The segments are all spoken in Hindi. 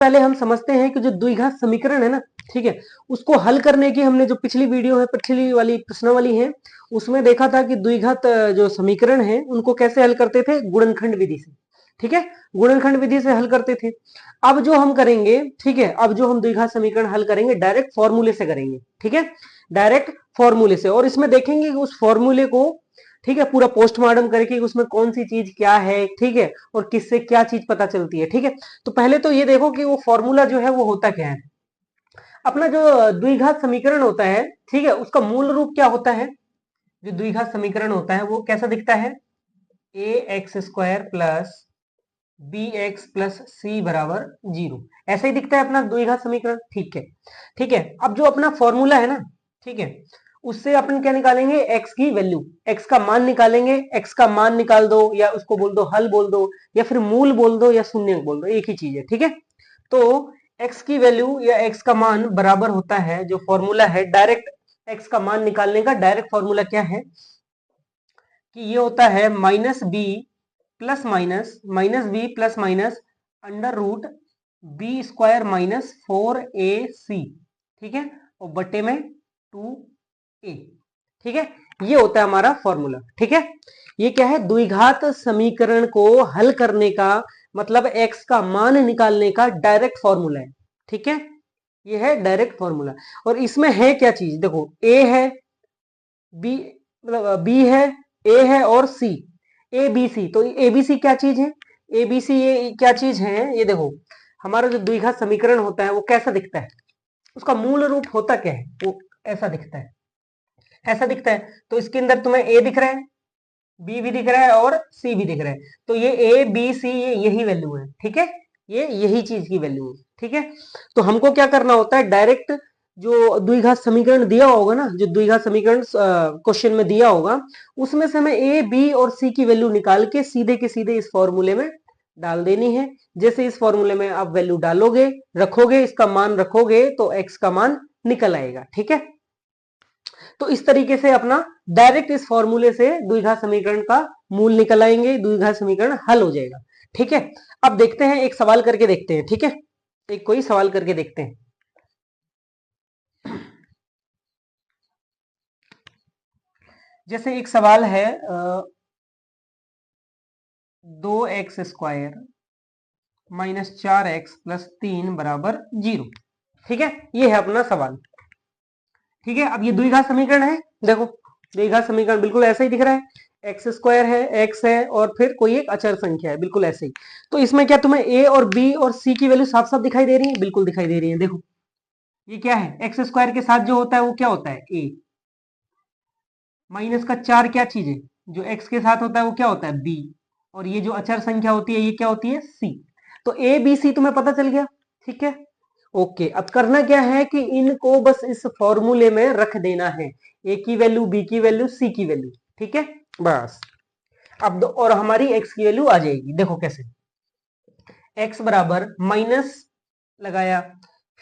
पहले हम समझते हैं कि जो द्विघात समीकरण है ना, ठीक है, उसको हल करने की हमने जो पिछली वीडियो है, पिछली वाली प्रश्नावली है, उसमें देखा था कि द्विघात जो समीकरण है उनको कैसे हल करते थे, गुणनखंड विधि से। ठीक है, गुणनखंड विधि से हल करते थे। अब जो हम करेंगे, ठीक है, अब जो हम द्विघात समीकरण हल करेंगे डायरेक्ट फॉर्मूले से करेंगे। ठीक है, डायरेक्ट फॉर्मूले से, और इसमें देखेंगे कि उस फॉर्मूले को, ठीक है, पूरा पोस्टमार्टम करके उसमें कौन सी चीज क्या है, ठीक है, और किससे क्या चीज पता चलती है। ठीक है, तो पहले तो ये देखो कि वो फॉर्मूला जो है वो होता क्या है। अपना जो द्विघात समीकरण होता है, ठीक है, उसका मूल रूप क्या होता है। जो द्विघात समीकरण होता है वो कैसा दिखता है, A X square plus B X plus C बराबर 0, ऐसा ही दिखता है अपना द्विघात समीकरण। ठीक है, ठीक है, अब जो अपना फॉर्मूला है ना, ठीक है, उससे अपन क्या निकालेंगे, एक्स की वैल्यू, एक्स का मान निकालेंगे। एक्स का मान निकाल दो, या उसको बोल दो हल बोल दो, या फिर मूल बोल दो, या शून्य बोल दो, एक ही चीज है। ठीक है, तो एक्स की वैल्यू या एक्स का मान बराबर होता है, जो फॉर्मूला है डायरेक्ट एक्स का मान निकालने का डायरेक्ट फॉर्मूला क्या है, कि ये होता है minus B plus minus, minus B plus minus under root B square minus 4ac, ठीक है, और बटे में 2a। ठीक है, ये होता है हमारा फॉर्मूला। ठीक है, ये क्या है, द्विघात समीकरण को हल करने का मतलब एक्स का मान निकालने का डायरेक्ट फॉर्मूला है। ठीक है, ये है डायरेक्ट फॉर्मूला। और इसमें है क्या चीज, देखो ए है, बी मतलब बी है, ए है और सी, ए बी सी। तो ए बी सी क्या चीज है, ए बी सी ये क्या चीज है, ये देखो हमारा जो द्विघात समीकरण होता है वो कैसा दिखता है, उसका मूल रूप होता क्या है, वो ऐसा दिखता है, ऐसा दिखता है। तो इसके अंदर तुम्हें ए दिख रहा है, बी भी दिख रहा है और सी भी दिख रहा है, तो ये ए बी सी ये यही वैल्यू है। ठीक है, ये यही चीज की वैल्यू है। ठीक है, तो हमको क्या करना होता है, डायरेक्ट जो द्विघात समीकरण दिया होगा ना, जो द्विघात समीकरण क्वेश्चन में दिया होगा, उसमें से हमें ए बी और सी की वैल्यू निकाल के सीधे के सीधे इस फॉर्मूले में डाल देनी है। जैसे इस फॉर्मूले में आप वैल्यू डालोगे, रखोगे, इसका मान रखोगे, तो एक्स का मान निकल आएगा। ठीक है, तो इस तरीके से अपना डायरेक्ट इस फॉर्मूले से द्विघात समीकरण का मूल निकल आएंगे, द्विघात समीकरण हल हो जाएगा। ठीक है, अब देखते हैं, एक सवाल करके देखते हैं। ठीक है, एक कोई सवाल करके देखते हैं। जैसे एक सवाल है, 2x² माइनस 4x प्लस 3 बराबर 0। ठीक है, ये है अपना सवाल। ठीक है, अब ये द्विघात समीकरण है, देखो द्विघात समीकरण बिल्कुल ऐसा ही दिख रहा है, x² है, x है, और फिर कोई एक अचर संख्या है, बिल्कुल ऐसे ही। तो इसमें क्या तुम्हें a और b और c की वैल्यू साफ साफ दिखाई दे रही है, बिल्कुल दिखाई दे रही है। देखो ये क्या है, x² के साथ जो होता है वो क्या होता है, a, माइनस का 4 क्या चीज है, जो x के साथ होता है वो क्या होता है, b, और ये जो अचर संख्या होती है ये क्या होती है, c। तो a b c तुम्हें पता चल गया। ठीक है, ओके, अब करना क्या है कि इनको बस इस फॉर्मूले में रख देना है, ए की वैल्यू, बी की वैल्यू, सी की वैल्यू। ठीक है, बस अब और हमारी एक्स की वैल्यू आ जाएगी। देखो कैसे, एक्स बराबर माइनस लगाया,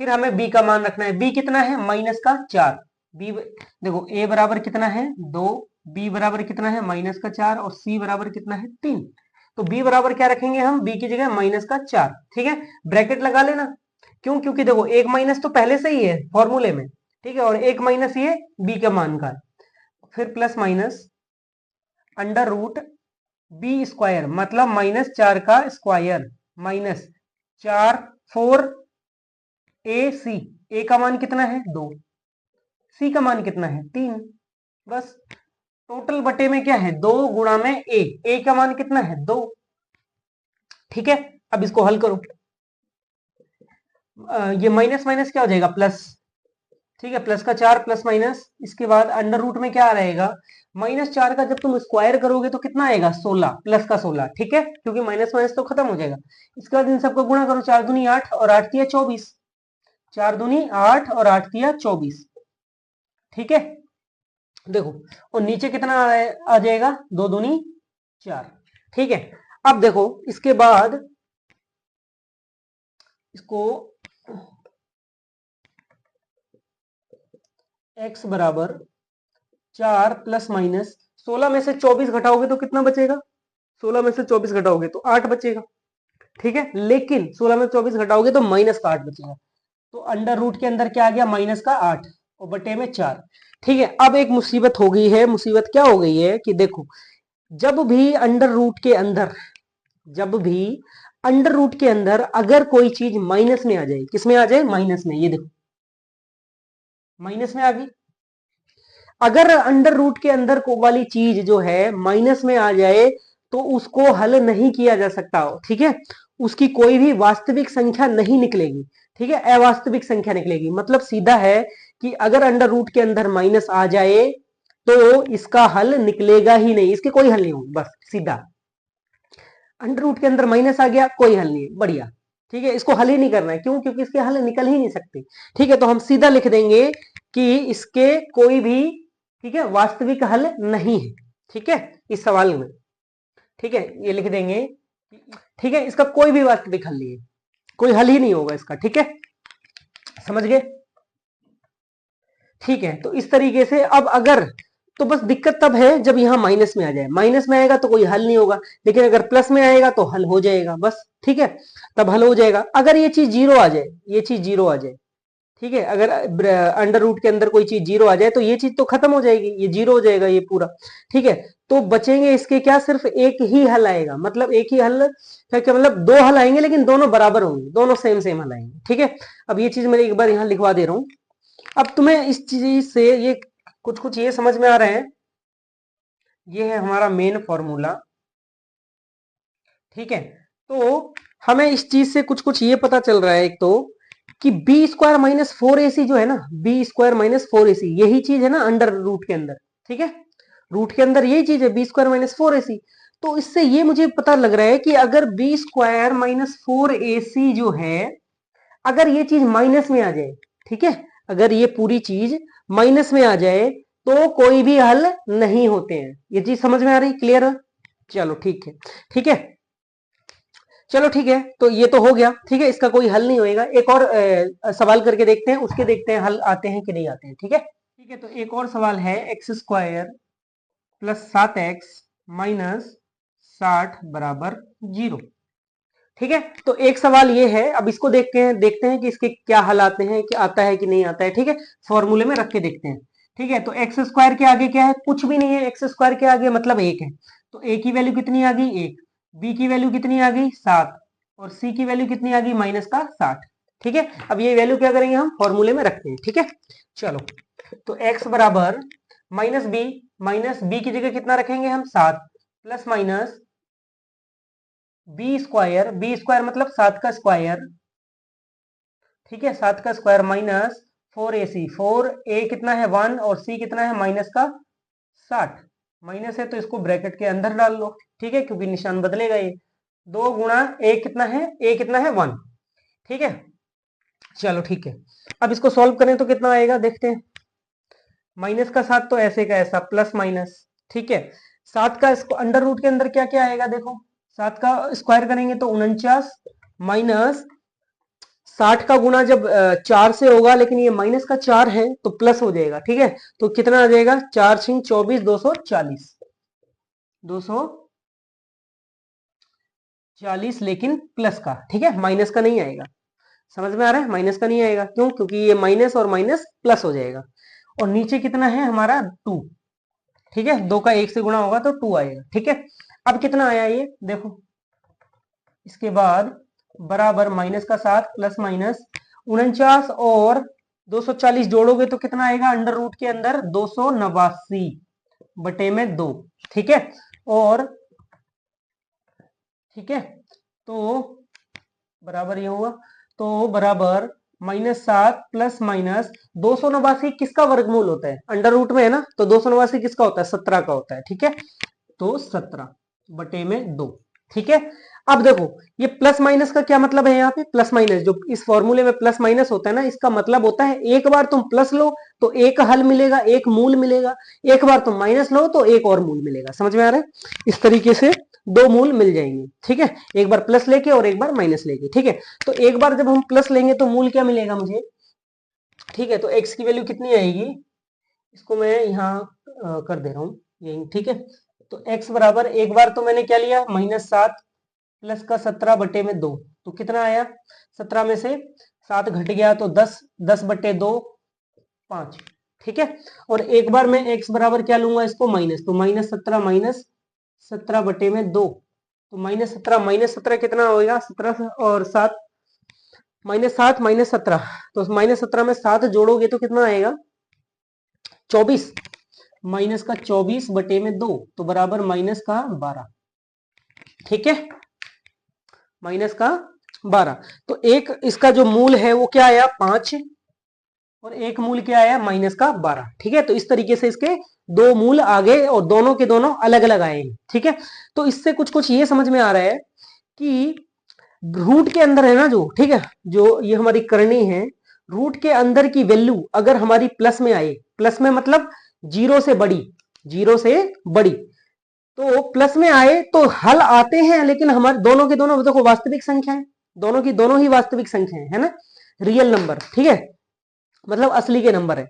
फिर हमें बी का मान रखना है, बी कितना है, माइनस का 4। बी देखो, ए बराबर कितना है 2, बी बराबर कितना है माइनस का 4, और सी बराबर कितना है 3। तो बी बराबर क्या रखेंगे हम, बी की जगह माइनस का 4। ठीक है, ब्रैकेट लगा लेना, क्यों, क्योंकि देखो एक माइनस तो पहले से ही है फॉर्मूले में। ठीक है, और एक माइनस ये बी का मान का, फिर plus minus under root B square, मतलब माइनस 4 का स्क्वायर, माइनस 4 4 ए सी, ए का मान कितना है 2, सी का मान कितना है 3, बस टोटल बटे में क्या है 2 गुणा में ए का मान कितना है 2। ठीक है, अब इसको हल करो, ये माइनस माइनस क्या हो जाएगा प्लस। ठीक है, प्लस का 4 प्लस माइनस, इसके बाद अंडर रूट में क्या रहेगा, माइनस 4 का जब तुम स्क्वायर करोगे तो कितना आएगा 16, प्लस का 16। ठीक है, क्योंकि माइनस माइनस तो खत्म हो जाएगा। इसके बाद इन सबको गुणा करो, 4 दूनी 8 और 8 तिया 24, 4 दूनी 8 और 8 तिया 24। ठीक है, देखो, और नीचे कितना आ जाएगा, 2 दूनी 4। ठीक है, अब देखो इसके बाद इसको x बराबर 4 प्लस माइनस 16 में से 24 घटाओगे तो कितना बचेगा, 16 में से 24 घटाओगे तो 8 बचेगा। ठीक है, लेकिन 16 में 24 घटाओगे तो माइनस का 8 बचेगा। तो अंडर रूट के अंदर क्या आ गया, माइनस का 8 और बटे में 4। ठीक है, अब एक मुसीबत हो गई है। मुसीबत क्या हो गई है कि देखो, जब भी अंडर रूट के अंदर, जब भी अंडर रूट के अंदर अगर कोई चीज माइनस में आ जाए, किसमें आ जाए, माइनस में, ये देखो माइनस में आ गई। अगर अंडर रूट के अंदर को वाली चीज जो है माइनस में आ जाए तो उसको हल नहीं किया जा सकता। ठीक है, उसकी कोई भी वास्तविक संख्या नहीं निकलेगी। ठीक है, अवास्तविक संख्या निकलेगी। मतलब सीधा है कि अगर अंडर रूट के अंदर माइनस आ जाए तो इसका हल निकलेगा ही नहीं, इसके कोई हल नहीं होगा। बस सीधा अंडर रूट के अंदर माइनस आ गया, कोई हल नहीं, बढ़िया। ठीक है, इसको हल ही नहीं करना है, क्यों, क्योंकि इसके हल निकल ही नहीं सकते। ठीक है, तो हम सीधा लिख देंगे कि इसके कोई भी, ठीक है, वास्तविक हल नहीं है। ठीक है, इस सवाल में, ठीक है, ये लिख देंगे। ठीक है, इसका कोई भी वास्तविक हल नहीं है, कोई हल ही नहीं होगा इसका। ठीक है, समझ गए। ठीक है, तो इस तरीके से अब अगर, तो बस दिक्कत तब है जब यहां माइनस में आ जाए। माइनस में आएगा तो कोई हल नहीं होगा, लेकिन अगर प्लस में आएगा तो हल हो जाएगा बस। ठीक है, तब हल हो जाएगा। अगर ये चीज जीरो आ जाए, ये चीज जीरो आ जाए, ठीक है, अगर अंडर रूट के अंदर कोई चीज जीरो आ जाए तो ये चीज तो खत्म हो जाएगी, ये जीरो हो जाएगा ये पूरा। ठीक है, तो बचेंगे इसके क्या, सिर्फ एक ही हल आएगा। मतलब एक ही हल क्या, मतलब दो हल आएंगे लेकिन दोनों बराबर होंगे, दोनों सेम सेम हल आएंगे। ठीक है, अब ये चीज मैं एक बार यहां लिखवा दे रहा हूं। अब तुम्हें इस चीज से ये कुछ कुछ ये समझ में आ रहे हैं, ये है हमारा मेन फॉर्मूला। ठीक है, तो हमें इस चीज से कुछ कुछ ये पता चल रहा है, एक तो कि बी स्क्वायर माइनस 4ac जो है ना, बी स्क्वायर माइनस 4ac यही चीज है ना अंडर रूट के अंदर। ठीक है, रूट के अंदर यही चीज है, बी स्क्वायर माइनस 4ac। तो इससे ये मुझे पता लग रहा है कि अगर बी स्क्वायर माइनस 4ac जो है, अगर ये चीज माइनस में आ जाए, ठीक है, अगर ये पूरी चीज माइनस में आ जाए तो कोई भी हल नहीं होते हैं। ये चीज समझ में आ रही, क्लियर है? चलो ठीक है, ठीक है, चलो ठीक है, तो ये तो हो गया। ठीक है, इसका कोई हल नहीं होएगा। एक और सवाल करके देखते हैं, उसके देखते हैं हल आते हैं कि नहीं आते हैं। ठीक है, ठीक है, तो एक और सवाल है, x square plus 7x minus 60 बराबर 0। ठीक है, तो एक सवाल ये है। अब इसको देखते हैं कि इसके क्या हल आते हैं, कि आता है कि नहीं आता है। ठीक है, फॉर्मूले में रख के देखते हैं। ठीक है, तो एक्स स्क्वायर के आगे क्या है, कुछ भी नहीं है। एक्स स्क्वायर के आगे मतलब 1 है, तो a की वैल्यू कितनी आ गई, 1। b की वैल्यू कितनी आ गई, 7। और c की वैल्यू कितनी आ गई, माइनस का 60। ठीक है, अब ये वैल्यू क्या करेंगे, हम फॉर्मूले में रखते हैं। ठीक है, चलो, तो x बराबर माइनस बी की जगह कितना रखेंगे हम, 7, प्लस माइनस बी स्क्वायर मतलब 7 का स्क्वायर। ठीक है, 7 का स्क्वायर माइनस 4ac, 4a कितना है 1 और c कितना है माइनस का 60। माइनस है तो इसको ब्रैकेट के अंदर डाल लो। ठीक है, क्योंकि निशान बदलेगा ये। 2 गुणा a कितना है, a कितना है 1। ठीक है, चलो ठीक है, अब इसको सॉल्व करें तो कितना आएगा देखते हैं। माइनस का 7 तो ऐसे का ऐसा, प्लस माइनस। ठीक है, 7 का अंडर रूट के अंदर क्या क्या आएगा देखो, 7 का स्क्वायर करेंगे तो 49, माइनस 60 का गुणा जब 4 से होगा, लेकिन ये माइनस का 4 है तो प्लस हो जाएगा। ठीक है, तो कितना आ जाएगा, 4 6 24, 240, 240, लेकिन प्लस का। ठीक है, माइनस का नहीं आएगा। समझ में आ रहा है, माइनस का नहीं आएगा, क्यों, क्योंकि ये माइनस और माइनस प्लस हो जाएगा। और नीचे कितना है हमारा 2। ठीक है, 2 का 1 से गुणा होगा तो 2 आएगा। ठीक है, अब कितना आया ये देखो, इसके बाद बराबर माइनस का 7 प्लस माइनस 49 और 240 जोड़ोगे तो कितना आएगा, अंडर रूट के अंदर 289 बटे में 2। ठीक है, और ठीक है, तो बराबर ये हुआ, तो बराबर -7 प्लस माइनस 289 किसका वर्गमूल होता है, अंडर रूट में है ना, तो 289 किसका होता है, 17 का होता है। ठीक है, तो 17 बटे में 2। ठीक है, अब देखो ये प्लस माइनस का क्या मतलब है, यहाँ पे प्लस माइनस जो इस फॉर्मूले में प्लस माइनस होता है ना, इसका मतलब होता है एक बार तुम प्लस लो तो एक हल मिलेगा, एक मूल मिलेगा। एक बार तुम माइनस लो तो एक और मूल मिलेगा। समझ में आ रहा है, इस तरीके से दो मूल मिल जाएंगे। ठीक है, एक बार प्लस लेके और एक बार माइनस लेके। ठीक है, तो एक बार जब हम प्लस लेंगे तो मूल क्या मिलेगा मुझे। ठीक है, तो एक्स की वैल्यू कितनी आएगी, इसको मैं यहाँ कर दे रहा हूँ यही। ठीक है, तो x बराबर एक बार तो मैंने क्या लिया, -7 प्लस का 17/2, तो कितना आया? 17 में से 7 घट गया तो 10, 10/2 5, ठीक है। और एक बार मैं x बराबर क्या लूंगा इसको? माइनस, तो -17 -17/2, तो -17 कितना होगा? 17 और 7 -7 -17, तो -17 में 7 जोड़ोगे तो कितना आएगा? 24, माइनस का 24/2, तो बराबर माइनस का 12, ठीक है, माइनस का 12। तो एक इसका जो मूल है वो क्या आया? 5, और एक मूल क्या आया? माइनस का 12, ठीक है। तो इस तरीके से इसके दो मूल आ गए और दोनों के दोनों अलग अलग आए, ठीक है। तो इससे कुछ कुछ ये समझ में आ रहा है कि रूट के अंदर है ना जो, ठीक है, जो ये हमारी करनी है, रूट के अंदर की वैल्यू अगर हमारी प्लस में आए, प्लस में मतलब 0 से बड़ी, 0 से बड़ी, तो प्लस में आए तो हल आते हैं, लेकिन हमारे दोनों के दोनों देखो वास्तविक संख्या है, दोनों की दोनों ही वास्तविक संख्या है ना, रियल नंबर, ठीक है, मतलब असली के नंबर है।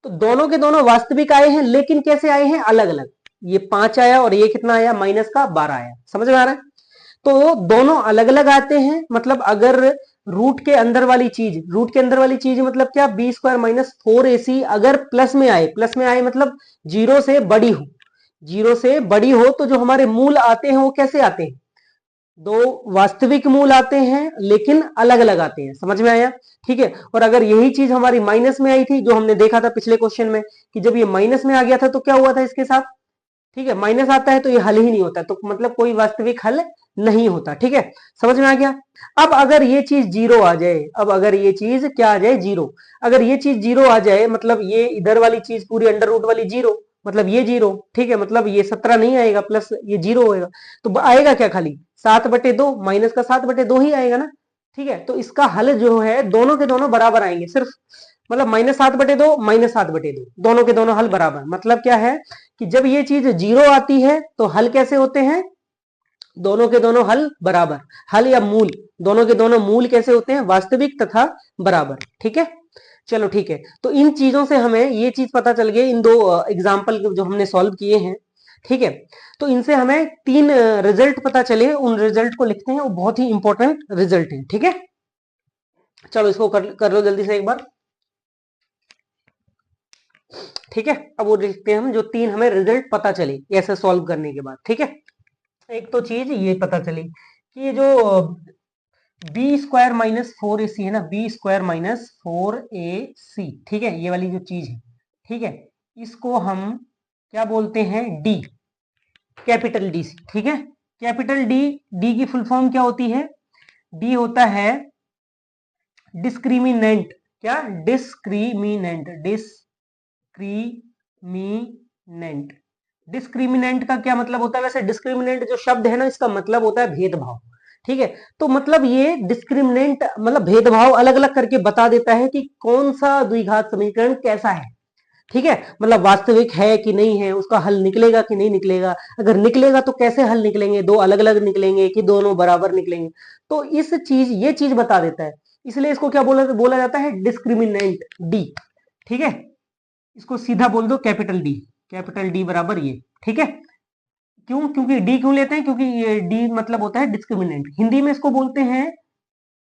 तो दोनों के दोनों वास्तविक आए हैं, लेकिन कैसे आए हैं? अलग अलग। ये 5 आया और ये कितना आया? माइनस का 12 आया। समझ में आ रहा है? तो दोनों अलग अलग आते हैं, मतलब अगर रूट के अंदर वाली चीज, रूट के अंदर वाली चीज मतलब क्या? b² - 4ac अगर प्लस में आए, प्लस में आए मतलब 0 से बड़ी हो, 0 से बड़ी हो, तो जो हमारे मूल आते हैं वो कैसे आते हैं? दो वास्तविक मूल आते हैं, लेकिन अलग अलग आते हैं। समझ में आया? ठीक है। और अगर यही चीज हमारी माइनस में आई थी, जो हमने देखा था पिछले क्वेश्चन में, कि जब ये माइनस में आ गया था तो क्या हुआ था इसके साथ? ठीक है, माइनस आता है तो ये हल ही नहीं होता, तो मतलब कोई वास्तविक हल नहीं होता, ठीक है। समझ में आ गया? अब अगर ये चीज 0 आ जाए, अब अगर ये चीज क्या आ जाए? 0, अगर ये चीज 0 आ जाए, मतलब ये इधर वाली चीज पूरी अंडर रूट वाली 0, मतलब ये 0, ठीक है, मतलब ये 17 नहीं आएगा, प्लस ये 0 होएगा, तो आएगा क्या? खाली 7/2, माइनस का 7/2 ही आएगा ना, ठीक है। तो इसका हल जो है दोनों के दोनों बराबर आएंगे, सिर्फ मतलब -7/2 -7/2, दोनों के दोनों हल बराबर। मतलब क्या है कि जब ये चीज 0 आती है तो हल कैसे होते हैं? दोनों के दोनों हल बराबर, हल या मूल, दोनों के दोनों मूल कैसे होते हैं? वास्तविक तथा बराबर, ठीक है। चलो ठीक है, तो इन चीजों से हमें ये चीज पता चल गई, इन दो एग्जाम्पल जो हमने सॉल्व किए हैं, ठीक है। तो इनसे हमें 3 रिजल्ट पता चले, उन रिजल्ट को लिखते हैं, वो बहुत ही इंपॉर्टेंट रिजल्ट है, ठीक है। चलो इसको कर लो जल्दी से एक बार, ठीक है। अब वो लिखते हैं हम, जो 3 हमें रिजल्ट पता चले ऐसे सॉल्व करने के बाद, ठीक है। एक तो चीज ये पता चली कि ये जो b² - 4ac है ना, b² - 4ac, ठीक है, ये वाली जो चीज है, ठीक है, इसको हम क्या बोलते हैं? d, कैपिटल डी, ठीक है। कैपिटल डी, डी की फुल फॉर्म क्या होती है? डी होता है डिस्क्रिमिनेंट, क्या? डिस्क्रिमिनेंट, डिस्क्रिमिनेंट, डिस्क्रिमिनेंट का क्या मतलब होता है? वैसे डिस्क्रिमिनेंट जो शब्द है ना, इसका मतलब होता है भेदभाव, ठीक है। तो मतलब ये डिस्क्रिमिनेंट मतलब भेदभाव अलग अलग करके बता देता है कि कौन सा द्विघात समीकरण कैसा है, ठीक है, मतलब वास्तविक है कि नहीं है, उसका हल निकलेगा कि नहीं निकलेगा, अगर निकलेगा तो कैसे हल निकलेंगे, दो अलग अलग निकलेंगे कि दोनों बराबर निकलेंगे, तो इस चीज ये चीज बता देता है, इसलिए इसको क्या बोला जाता है? डिस्क्रिमिनेंट, डी, ठीक है। इसको सीधा बोल दो कैपिटल डी, कैपिटल डी बराबर ये, ठीक है। क्यों? क्योंकि डी क्यों लेते हैं? क्योंकि ये डी मतलब होता है डिस्क्रिमिनेंट, हिंदी में इसको बोलते हैं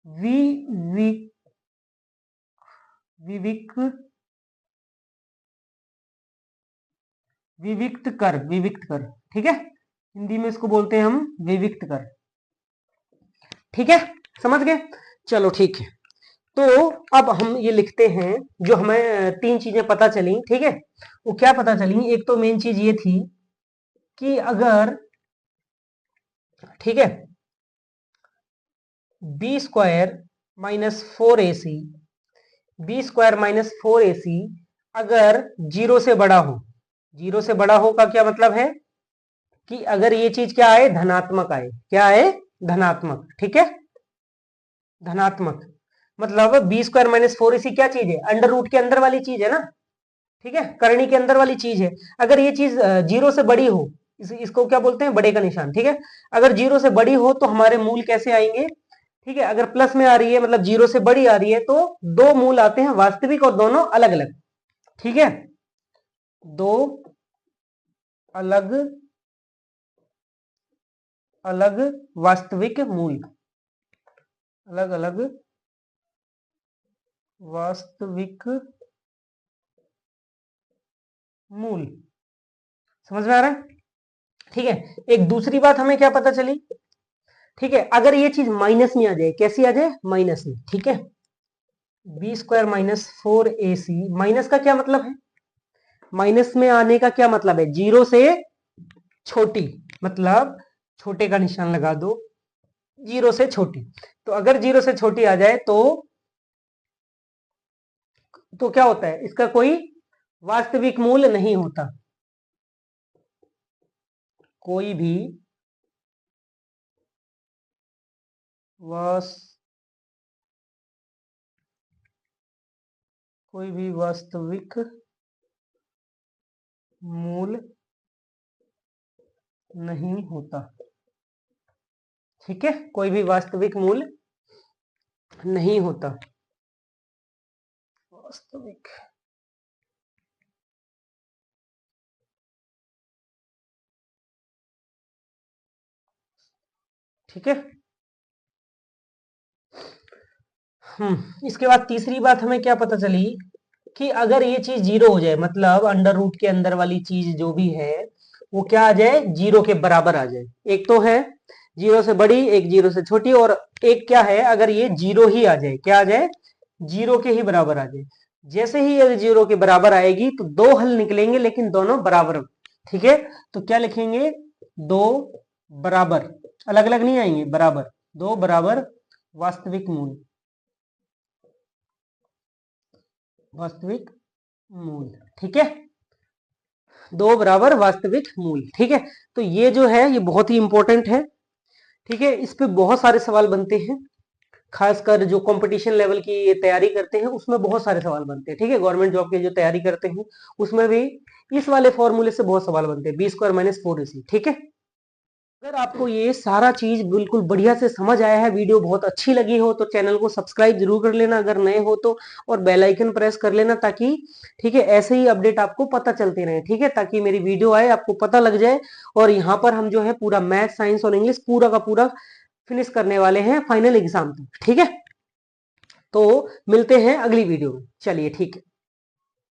वि वि विविक विविक्त कर, विविक्त कर, ठीक है, हिंदी में इसको बोलते हैं हम विविक्त कर, ठीक है, समझ गए। चलो ठीक है, तो अब हम ये लिखते हैं, जो हमें 3 चीजें पता चली, ठीक है, वो क्या पता चली? एक तो मेन चीज ये थी कि अगर, ठीक है, b² - 4ac, b² - 4ac अगर 0 से बड़ा हो, 0 से बड़ा हो का क्या मतलब है? कि अगर ये चीज क्या आए? धनात्मक आए, क्या आए? धनात्मक, ठीक है, धनात्मक, मतलब b² - 4ac क्या चीज है? अंडर रूट के अंदर वाली चीज है ना, ठीक है, करनी के अंदर वाली चीज है। अगर ये चीज 0 से बड़ी हो, इसको क्या बोलते हैं? बड़े का निशान, ठीक है। अगर 0 से बड़ी हो तो हमारे मूल कैसे आएंगे? ठीक है, अगर प्लस में आ रही है मतलब 0 से बड़ी आ रही है, तो दो मूल आते हैं वास्तविक और दोनों अलग अलग, ठीक है, दो अलग अलग वास्तविक मूल, अलग अलग वास्तविक मूल। समझ में आ रहा है? ठीक है। एक दूसरी बात हमें क्या पता चली, ठीक है, अगर ये चीज माइनस में आ जाए, कैसी आ जाए, माइनस में, ठीक है, B square minus 4ac, minus का क्या मतलब है, माइनस में आने का क्या मतलब है, जीरो से छोटी, मतलब छोटे का निशान लगा दो, जीरो से छोटी। तो अगर जीरो से छोटी आ जाए तो क्या होता है, इसका कोई वास्तविक मूल नहीं होता, कोई भी वास्तविक मूल नहीं होता। ठीक है, कोई भी वास्तविक मूल नहीं होता, वास्तविक। ठीक है। इसके बाद तीसरी बात हमें क्या पता चली कि अगर ये चीज जीरो हो जाए, मतलब अंडर रूट के अंदर वाली चीज जो भी है वो क्या आ जाए, जीरो के बराबर आ जाए। एक तो है जीरो से बड़ी, एक जीरो से छोटी, और एक क्या है, अगर ये जीरो ही आ जाए, क्या आ जाए, जीरो के ही बराबर आ जाए। जैसे ही ये जीरो के बराबर आएगी तो दो हल निकलेंगे, लेकिन दोनों बराबर। ठीक है, तो क्या लिखेंगे, दो बराबर, अलग अलग नहीं आएंगे, बराबर, दो बराबर वास्तविक मूल, वास्तविक मूल। ठीक है, दो बराबर वास्तविक मूल। ठीक है, तो ये जो है ये बहुत ही इंपॉर्टेंट है। ठीक है, इस पे बहुत सारे सवाल बनते हैं, खासकर जो कंपटीशन लेवल की ये तैयारी करते हैं उसमें बहुत सारे सवाल बनते हैं। ठीक है, गवर्नमेंट जॉब की जो तैयारी करते हैं उसमें भी इस वाले फॉर्मूले से बहुत सवाल बनते हैं, बी स्क्वायर माइनस 4ac। ठीक है, अगर आपको ये सारा चीज बिल्कुल बढ़िया से समझ आया है, वीडियो बहुत अच्छी लगी हो, तो चैनल को सब्सक्राइब जरूर कर लेना अगर नए हो तो, और बेल आइकन प्रेस कर लेना ताकि, ठीक है, ऐसे ही अपडेट आपको पता चलते रहे। ठीक है, ताकि मेरी वीडियो आए आपको पता लग जाए। और यहाँ पर हम जो है पूरा मैथ, साइंस और इंग्लिश पूरा का पूरा फिनिश करने वाले हैं फाइनल एग्जाम तक। ठीक है, तो मिलते हैं अगली वीडियो में। चलिए, ठीक है।